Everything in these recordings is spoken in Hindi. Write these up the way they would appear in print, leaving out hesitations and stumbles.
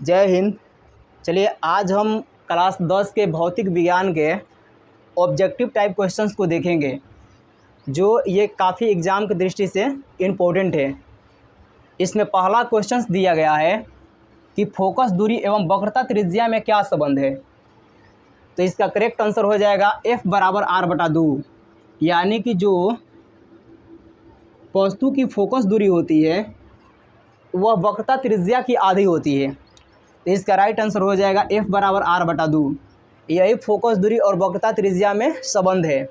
जय हिंद। चलिए आज हम क्लास 10 के भौतिक विज्ञान के ऑब्जेक्टिव टाइप क्वेश्चंस को देखेंगे, जो ये काफ़ी एग्ज़ाम की दृष्टि से इम्पोर्टेंट है। इसमें पहला क्वेश्चंस दिया गया है कि फोकस दूरी एवं वक्रता त्रिज्या में क्या संबंध है। तो इसका करेक्ट आंसर हो जाएगा F बराबर r/2, यानी कि जो वस्तु की फोकस दूरी होती है वह वक्रता त्रिज्या की आधी होती है। तो इसका राइट आंसर हो जाएगा F बराबर r/2। यही फोकस दूरी और वक्रता त्रिज्या में संबंध है।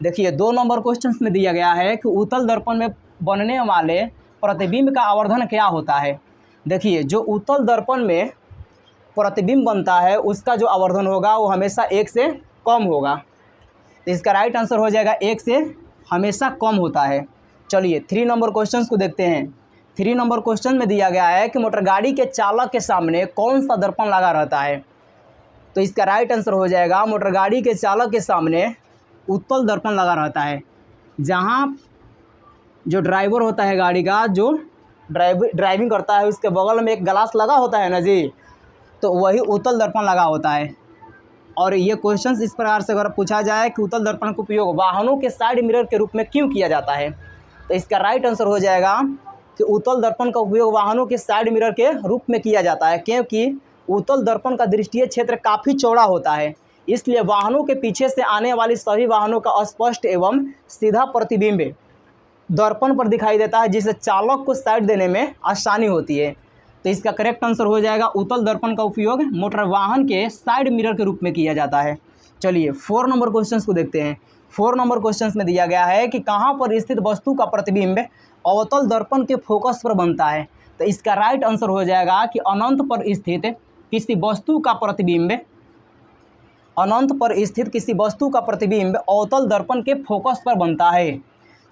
देखिए 2 नंबर क्वेश्चन में दिया गया है कि उत्तल दर्पण में बनने वाले प्रतिबिंब का आवर्धन क्या होता है। देखिए जो उत्तल दर्पण में प्रतिबिंब बनता है उसका जो आवर्धन होगा वो हमेशा 1 से कम होगा। तो इसका राइट आंसर हो जाएगा 1 से हमेशा कम होता है। चलिए 3 नंबर क्वेश्चन को देखते हैं। 3 नंबर क्वेश्चन में दिया गया है कि मोटर गाड़ी के चालक के सामने कौन सा दर्पण लगा रहता है। तो इसका राइट आंसर हो जाएगा मोटर गाड़ी के चालक के सामने उत्तल दर्पण लगा रहता है। जहाँ जो ड्राइवर होता है गाड़ी का, जो ड्राइविंग करता है, उसके बगल में एक ग्लास लगा होता है ना जी, तो वही उत्तल दर्पण लगा होता है। और ये क्वेश्चन इस प्रकार से अगर पूछा जाए कि उत्तल दर्पण का उपयोग वाहनों के साइड मिरर के रूप में क्यों किया जाता है, तो इसका राइट आंसर हो जाएगा कि उत्तल दर्पण का उपयोग वाहनों के साइड मिरर के रूप में किया जाता है, क्योंकि उत्तल दर्पण का दृष्टीय क्षेत्र काफ़ी चौड़ा होता है। इसलिए वाहनों के पीछे से आने वाली सभी वाहनों का स्पष्ट एवं सीधा प्रतिबिंब दर्पण पर दिखाई देता है, जिससे चालक को साइड देने में आसानी होती है। तो इसका करेक्ट आंसर हो जाएगा उत्तल दर्पण का उपयोग मोटर वाहन के साइड मिरर के रूप में किया जाता है। चलिए 4 नंबर क्वेश्चन को देखते हैं। 4 नंबर क्वेश्चन में दिया गया है कि कहाँ पर स्थित वस्तु का प्रतिबिंब अवतल दर्पण के फोकस पर बनता है। तो इसका राइट आंसर हो जाएगा कि अनंत पर स्थित किसी वस्तु का प्रतिबिंब अवतल दर्पण के फोकस पर बनता है।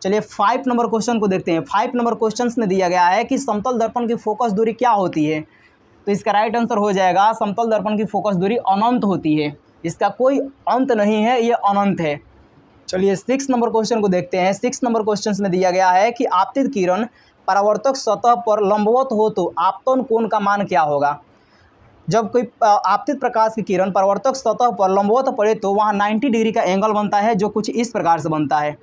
चलिए 5 नंबर क्वेश्चन को देखते हैं। 5 नंबर क्वेश्चन में दिया गया है कि समतल दर्पण की फोकस दूरी क्या होती है। तो इसका राइट आंसर हो जाएगा समतल दर्पण की फोकस दूरी अनंत होती है। इसका कोई अंत नहीं है, ये अनंत है। चलिए 6 नंबर क्वेश्चन को देखते हैं। 6 नंबर क्वेश्चन में दिया गया है कि आपतित किरण परावर्तक सतह पर लंबवत हो तो आपतन कोण का मान क्या होगा। जब कोई आपतित प्रकाश की किरण परावर्तक सतह पर लंबवत पड़े तो वहाँ 90 डिग्री का एंगल बनता है, जो कुछ इस प्रकार से बनता है।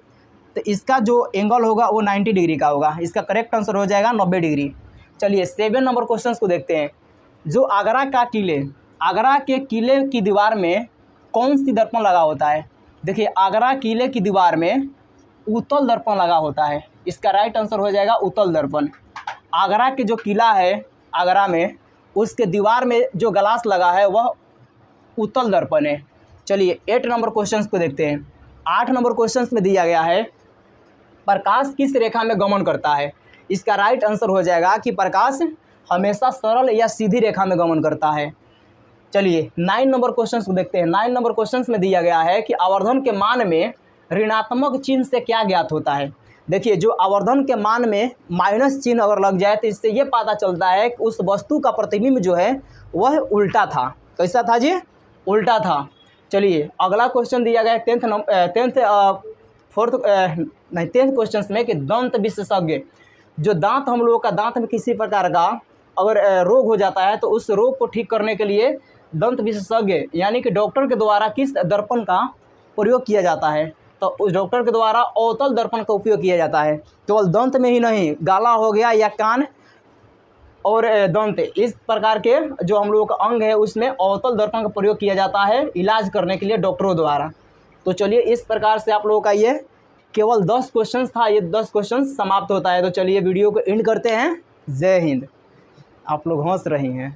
तो इसका जो एंगल होगा वो 90 डिग्री का होगा। इसका करेक्ट आंसर हो जाएगा 90 डिग्री। चलिए 7 नंबर क्वेश्चन को देखते हैं। जो आगरा के किले की दीवार में कौन सी दर्पण लगा होता है। देखिए आगरा किले की दीवार में उत्तल दर्पण लगा होता है। इसका राइट आंसर हो जाएगा उत्तल दर्पण। आगरा के जो किला है आगरा में, उसके दीवार में जो ग्लास लगा है वह उत्तल दर्पण है। चलिए 8 नंबर क्वेश्चन को देखते हैं। 8 नंबर क्वेश्चन में दिया गया है प्रकाश किस रेखा में गमन करता है। इसका राइट आंसर हो जाएगा कि प्रकाश हमेशा सरल या सीधी रेखा में गमन करता है। चलिए 9 नंबर क्वेश्चन को देखते हैं। 9 नंबर क्वेश्चन में दिया गया है कि आवर्धन के मान में ऋणात्मक चिन्ह से क्या ज्ञात होता है। देखिए जो आवर्धन के मान में माइनस चिन्ह अगर लग जाए तो इससे ये पता चलता है कि उस वस्तु का प्रतिबिंब जो है वह उल्टा था। कैसा था जी? उल्टा था। चलिए अगला क्वेश्चन दिया गया है 10th क्वेश्चन में कि दंत विशेषज्ञ, जो दांत हम लोगों का दांत में किसी प्रकार का अगर रोग हो जाता है तो उस रोग को ठीक करने के लिए दंत विशेषज्ञ यानी कि डॉक्टर के द्वारा किस दर्पण का प्रयोग किया जाता है। तो उस डॉक्टर के द्वारा अवतल दर्पण का उपयोग किया जाता है। केवल दंत में ही नहीं, गाला हो गया या कान और दंत, इस प्रकार के जो हम लोगों का अंग है उसमें अवतल दर्पण का प्रयोग किया जाता है इलाज करने के लिए डॉक्टरों द्वारा। तो चलिए इस प्रकार से आप लोगों का ये केवल 10 क्वेश्चन था, ये 10 क्वेश्चन समाप्त होता है। तो चलिए वीडियो को एंड करते हैं। जय हिंद। आप लोग हंस रहे हैं।